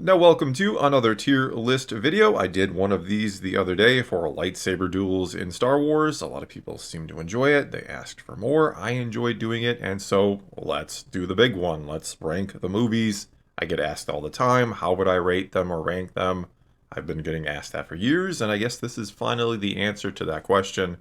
Now welcome to another tier list video. I did one of these the other day for lightsaber duels in Star Wars. A lot of people seem to enjoy it. They asked for more. I enjoyed doing it, and so let's do the big one. Let's rank the movies. I get asked all the time, how would I rate them or rank them? I've been getting asked that for years, and I guess this is finally the answer to that question.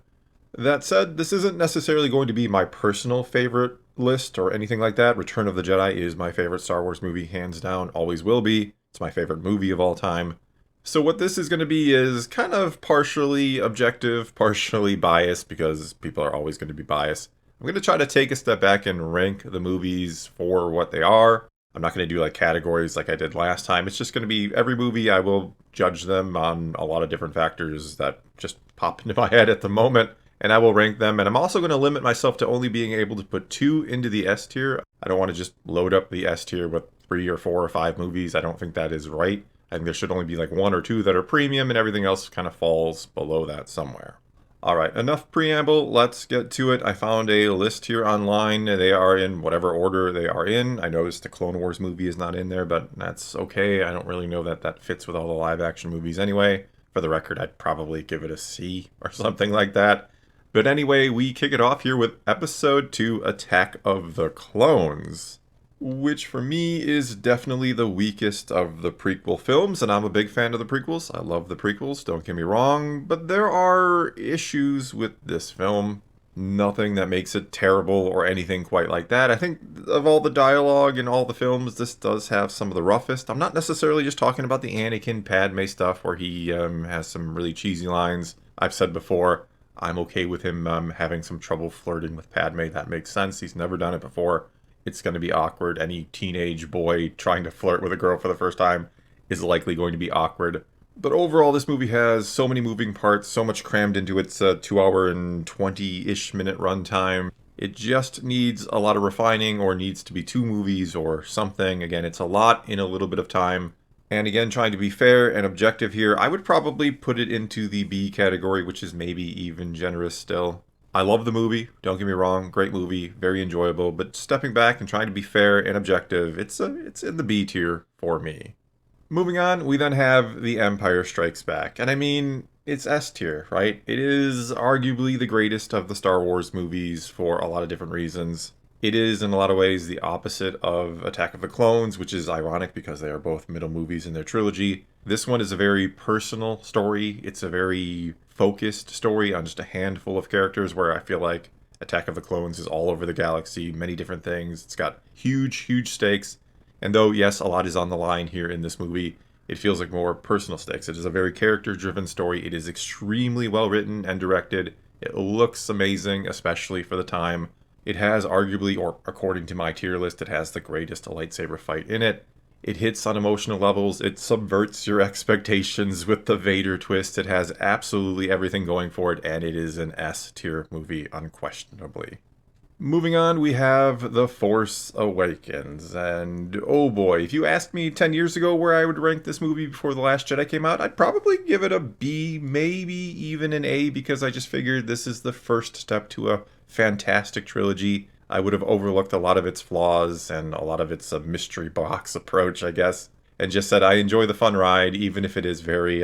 That said, this isn't necessarily going to be my personal favorite list or anything like that. Return of the Jedi is my favorite Star Wars movie, hands down, always will be. It's my favorite movie of all time. So what this is going to be is kind of partially objective, partially biased, because people are always going to be biased. I'm going to try to take a step back and rank the movies for what they are. I'm not going to do like categories like I did last time. It's just going to be every movie I will judge them on a lot of different factors that just pop into my head at the moment, and I will rank them. And I'm also going to limit myself to only being able to put 2 into the S tier. I don't want to just load up the S tier with 3 or 4 or 5 movies. I don't think that is right. I think there should only be like 1 or 2 that are premium, and everything else kind of falls below that somewhere. Alright, enough preamble, let's get to it. I found a list here online. They are in whatever order they are in. I noticed the Clone Wars movie is not in there, but that's okay. I don't really know that that fits with all the live action movies anyway. For the record, I'd probably give it a C or something like that. But anyway, we kick it off here with Episode 2, Attack of the Clones, which for me is definitely the weakest of the prequel films, and I'm a big fan of the prequels. I love the prequels, don't get me wrong, but there are issues with this film. Nothing that makes it terrible or anything quite like that. I think of all the dialogue in all the films, this does have some of the roughest. I'm not necessarily just talking about the Anakin Padme stuff where he has some really cheesy lines. I've said before, I'm okay with him having some trouble flirting with Padme. That makes sense. He's never done it before. It's going to be awkward. Any teenage boy trying to flirt with a girl for the first time is likely going to be awkward. But overall, this movie has so many moving parts, so much crammed into its 2 hour and 20-ish minute runtime. It just needs a lot of refining, or needs to be 2 movies or something. Again, it's a lot in a little bit of time. And again, trying to be fair and objective here, I would probably put it into the B category, which is maybe even generous still. I love the movie, don't get me wrong, great movie, very enjoyable, but stepping back and trying to be fair and objective, it's in the B tier for me. Moving on, we then have The Empire Strikes Back, and I mean, it's S tier, right? It is arguably the greatest of the Star Wars movies for a lot of different reasons. It is, in a lot of ways, the opposite of Attack of the Clones, which is ironic because they are both middle movies in their trilogy. This one is a very personal story. It's a very focused story on just a handful of characters, where I feel like Attack of the Clones is all over the galaxy, many different things. It's got huge, huge stakes. And though, yes, a lot is on the line here in this movie, it feels like more personal stakes. It is a very character-driven story. It is extremely well written and directed. It looks amazing, especially for the time. It has arguably, or according to my tier list, it has the greatest lightsaber fight in it. It hits on emotional levels. It subverts your expectations with the Vader twist. It has absolutely everything going for it, and it is an S tier movie, unquestionably. Moving on, we have The Force Awakens, and oh boy, if you asked me 10 years ago where I would rank this movie before The Last Jedi came out, I'd probably give it a B, maybe even an A, because I just figured this is the first step to a fantastic trilogy. I would have overlooked a lot of its flaws and a lot of its mystery box approach, I guess, and just said I enjoy the fun ride, even if it is very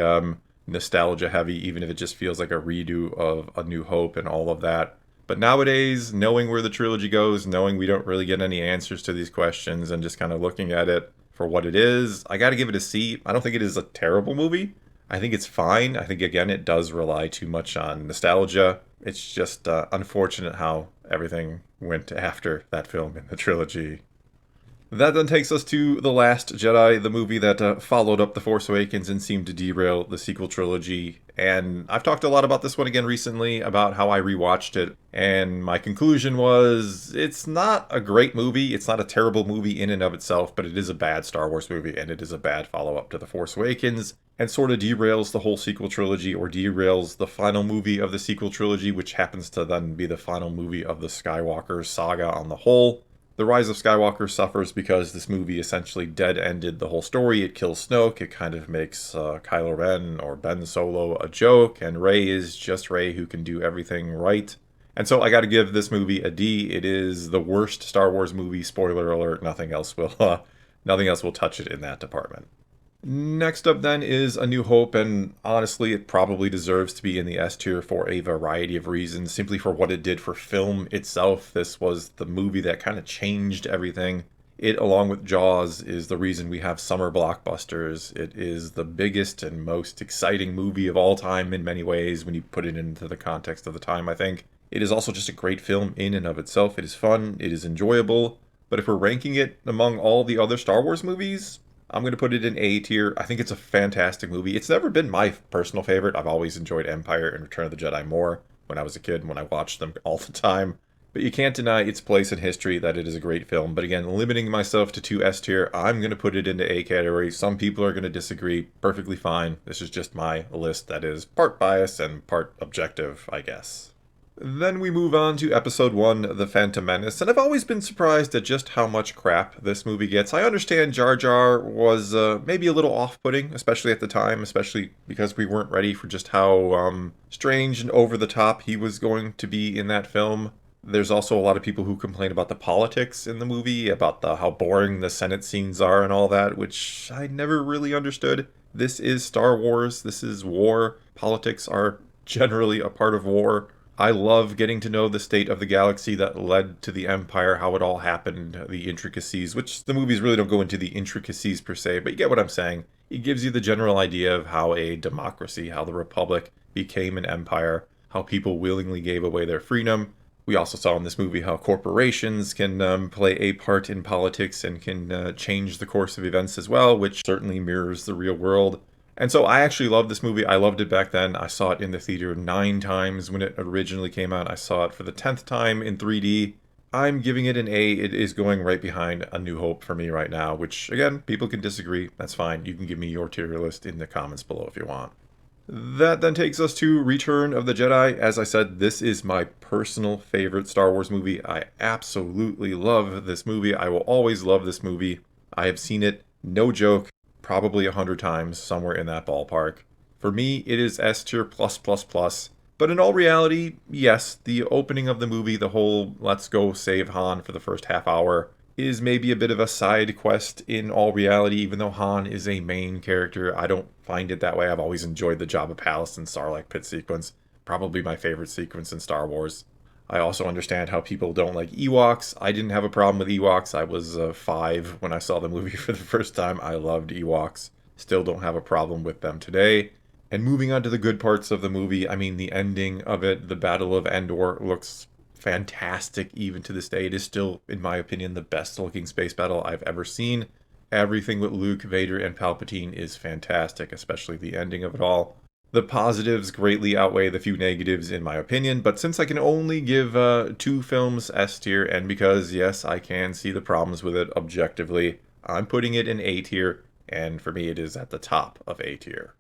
nostalgia heavy, even if it just feels like a redo of A New Hope and all of that. But nowadays, knowing where the trilogy goes, knowing we don't really get any answers to these questions, and just kind of looking at it for what it is, I gotta give it a C. I don't think it is a terrible movie. I think it's fine. I think, again, it does rely too much on nostalgia. It's just unfortunate how everything went after that film in the trilogy. That then takes us to The Last Jedi, the movie that followed up The Force Awakens and seemed to derail the sequel trilogy. And I've talked a lot about this one again recently, about how I rewatched it, and my conclusion was, it's not a great movie, it's not a terrible movie in and of itself, but it is a bad Star Wars movie, and it is a bad follow-up to The Force Awakens, and sort of derails the whole sequel trilogy, or derails the final movie of the sequel trilogy, which happens to then be the final movie of the Skywalker saga on the whole. The Rise of Skywalker suffers because this movie essentially dead-ended the whole story. It kills Snoke, it kind of makes Kylo Ren or Ben Solo a joke, and Rey is just Rey who can do everything right. And so I gotta give this movie a D. It is the worst Star Wars movie, spoiler alert, nothing else will touch it in that department. Next up then is A New Hope, and honestly, it probably deserves to be in the S tier for a variety of reasons, simply for what it did for film itself. This was the movie that kind of changed everything. It, along with Jaws, is the reason we have summer blockbusters. It is the biggest and most exciting movie of all time in many ways when you put it into the context of the time, I think. It is also just a great film in and of itself. It is fun, it is enjoyable, but if we're ranking it among all the other Star Wars movies, I'm going to put it in A tier. I think it's a fantastic movie. It's never been my personal favorite. I've always enjoyed Empire and Return of the Jedi more when I was a kid, when I watched them all the time. But you can't deny its place in history, that it is a great film. But again, limiting myself to 2 S tier, I'm going to put it into A category. Some people are going to disagree. Perfectly fine. This is just my list that is part bias and part objective, I guess. Then we move on to episode 1, The Phantom Menace, and I've always been surprised at just how much crap this movie gets. I understand Jar Jar was maybe a little off-putting, especially at the time, especially because we weren't ready for just how strange and over-the-top he was going to be in that film. There's also a lot of people who complain about the politics in the movie, about how boring the Senate scenes are and all that, which I never really understood. This is Star Wars, this is war. Politics are generally a part of war. I love getting to know the state of the galaxy that led to the Empire, how it all happened, the intricacies, which the movies really don't go into the intricacies per se, but you get what I'm saying. It gives you the general idea of how a democracy, how the Republic became an empire, how people willingly gave away their freedom. We also saw in this movie how corporations can play a part in politics and can change the course of events as well, which certainly mirrors the real world. And so I actually loved this movie. I loved it back then. I saw it in the theater 9 times when it originally came out. I saw it for the 10th time in 3D. I'm giving it an A. It is going right behind A New Hope for me right now, which, again, people can disagree. That's fine. You can give me your tier list in the comments below if you want. That then takes us to Return of the Jedi. As I said, this is my personal favorite Star Wars movie. I absolutely love this movie. I will always love this movie. I have seen it, no joke, probably 100 times, somewhere in that ballpark. For me, it is S tier plus plus plus. But in all reality, yes, the opening of the movie, the whole let's go save Han for the first half hour, is maybe a bit of a side quest in all reality, even though Han is a main character. I don't find it that way. I've always enjoyed the Jabba Palace and Sarlacc pit sequence. Probably my favorite sequence in Star Wars. I also understand how people don't like Ewoks. I didn't have a problem with Ewoks. I was 5 when I saw the movie for the first time. I loved Ewoks. Still don't have a problem with them today. And moving on to the good parts of the movie, I mean, the ending of it, the Battle of Endor, looks fantastic even to this day. It is still, in my opinion, the best looking space battle I've ever seen. Everything with Luke, Vader, and Palpatine is fantastic, especially the ending of it all. The positives greatly outweigh the few negatives in my opinion, but since I can only give 2 films S tier, and because, yes, I can see the problems with it objectively, I'm putting it in A tier, and for me it is at the top of A tier.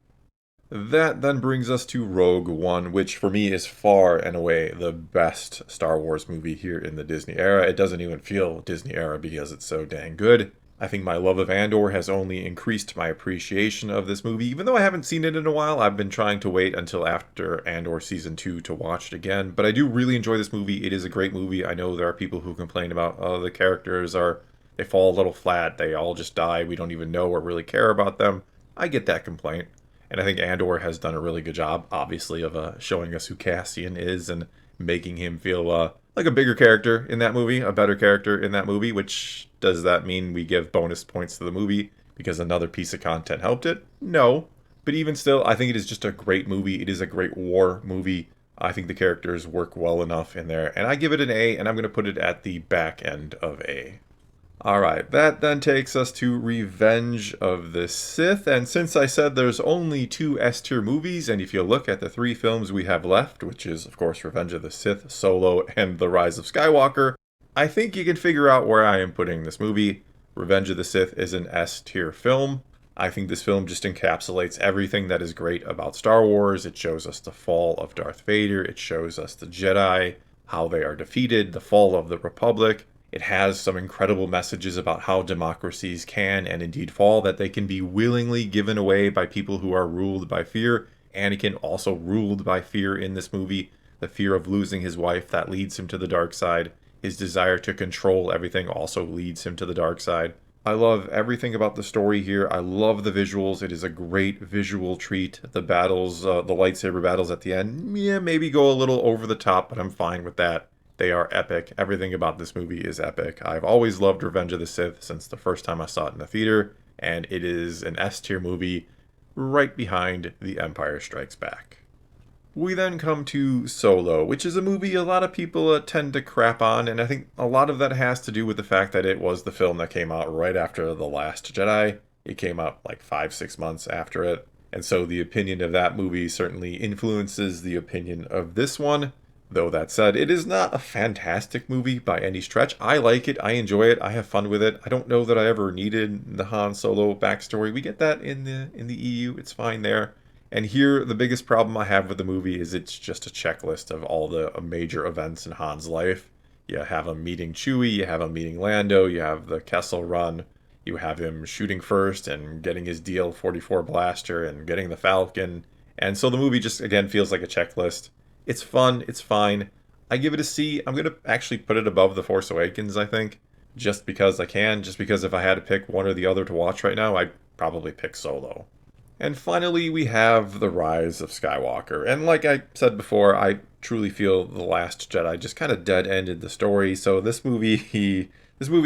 That then brings us to Rogue One, which for me is far and away the best Star Wars movie here in the Disney era. It doesn't even feel Disney era because it's so dang good. I think my love of Andor has only increased my appreciation of this movie. Even though I haven't seen it in a while, I've been trying to wait until after Andor Season 2 to watch it again. But I do really enjoy this movie. It is a great movie. I know there are people who complain about, oh, the characters they fall a little flat. They all just die. We don't even know or really care about them. I get that complaint. And I think Andor has done a really good job, obviously, of showing us who Cassian is and making him feel like a bigger character in that movie, a better character in that movie, which does that mean we give bonus points to the movie because another piece of content helped it? No. But even still, I think it is just a great movie. It is a great war movie. I think the characters work well enough in there. And I give it an A, and I'm going to put it at the back end of A. Alright, that then takes us to Revenge of the Sith, and since I said there's only 2 S-tier movies, and if you look at the 3 films we have left, which is, of course, Revenge of the Sith, Solo, and The Rise of Skywalker, I think you can figure out where I am putting this movie. Revenge of the Sith is an S-tier film. I think this film just encapsulates everything that is great about Star Wars. It shows us the fall of Darth Vader, it shows us the Jedi, how they are defeated, the fall of the Republic. It has some incredible messages about how democracies can and indeed fall, that they can be willingly given away by people who are ruled by fear. Anakin also ruled by fear in this movie. The fear of losing his wife, that leads him to the dark side. His desire to control everything also leads him to the dark side. I love everything about the story here. I love the visuals. It is a great visual treat. The battles, the lightsaber battles at the end, yeah, maybe go a little over the top, but I'm fine with that. They are epic. Everything about this movie is epic. I've always loved Revenge of the Sith since the first time I saw it in the theater, and it is an S tier movie right behind The Empire Strikes Back. We then come to Solo, which is a movie a lot of people tend to crap on, and I think a lot of that has to do with the fact that it was the film that came out right after The Last Jedi. It came out like 5-6 months after it, and so the opinion of that movie certainly influences the opinion of this one. Though that said, it is not a fantastic movie by any stretch. I like it, I enjoy it, I have fun with it. I don't know that I ever needed the Han Solo backstory. We get that in the EU, it's fine there. And here, the biggest problem I have with the movie is it's just a checklist of all the major events in Han's life. You have him meeting Chewie, you have him meeting Lando, you have the Kessel Run, you have him shooting first and getting his DL-44 blaster and getting the Falcon. And so the movie just, again, feels like a checklist. It's fun, it's fine. I give it a C. I'm going to actually put it above The Force Awakens, I think. Just because I can, just because if I had to pick one or the other to watch right now, I'd probably pick Solo. And finally, we have The Rise of Skywalker. And like I said before, I truly feel The Last Jedi just kind of dead-ended the story. So this movie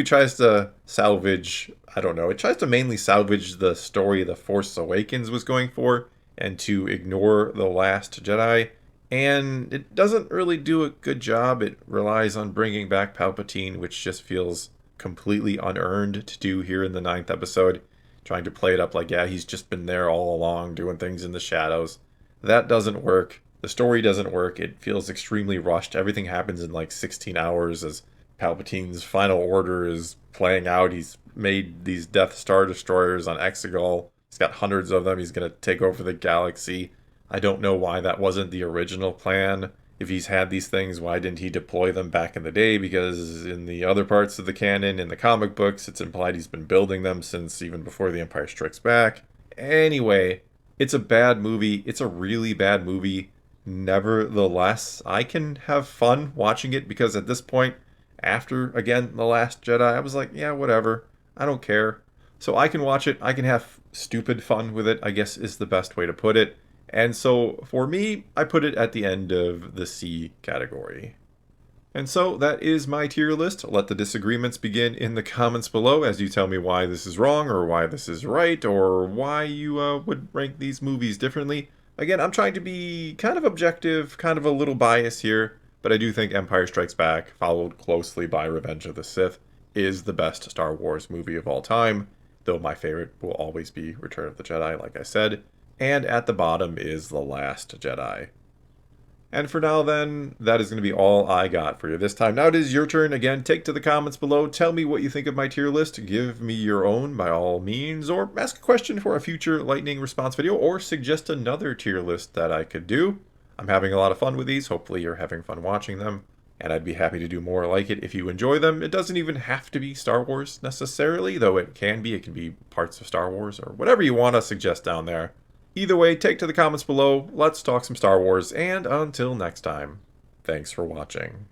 tries to salvage, I don't know, it tries to mainly salvage the story The Force Awakens was going for and to ignore The Last Jedi. And it doesn't really do a good job. It relies on bringing back Palpatine, which just feels completely unearned to do here in the 9th episode. Trying to play it up like, yeah, he's just been there all along, doing things in the shadows. That doesn't work. The story doesn't work. It feels extremely rushed. Everything happens in like 16 hours as Palpatine's final order is playing out. He's made these Death Star destroyers on Exegol. He's got hundreds of them. He's going to take over the galaxy. I don't know why that wasn't the original plan. If he's had these things, why didn't he deploy them back in the day? Because in the other parts of the canon, in the comic books, it's implied he's been building them since even before The Empire Strikes Back. Anyway, it's a bad movie. It's a really bad movie. Nevertheless, I can have fun watching it because at this point, after, again, The Last Jedi, I was like, yeah, whatever. I don't care. So I can watch it. I can have stupid fun with it, I guess is the best way to put it. And so, for me, I put it at the end of the C category. And so, that is my tier list. Let the disagreements begin in the comments below as you tell me why this is wrong, or why this is right, or why you would rank these movies differently. Again, I'm trying to be kind of objective, kind of a little biased here, but I do think Empire Strikes Back, followed closely by Revenge of the Sith, is the best Star Wars movie of all time, though my favorite will always be Return of the Jedi, like I said. And at the bottom is The Last Jedi. And for now then, that is going to be all I got for you this time. Now it is your turn. Again, take to the comments below. Tell me what you think of my tier list. Give me your own by all means. Or ask a question for a future lightning response video. Or suggest another tier list that I could do. I'm having a lot of fun with these. Hopefully you're having fun watching them. And I'd be happy to do more like it if you enjoy them. It doesn't even have to be Star Wars necessarily, though it can be. It can be parts of Star Wars or whatever you want to suggest down there. Either way, take to the comments below, let's talk some Star Wars, and until next time, thanks for watching.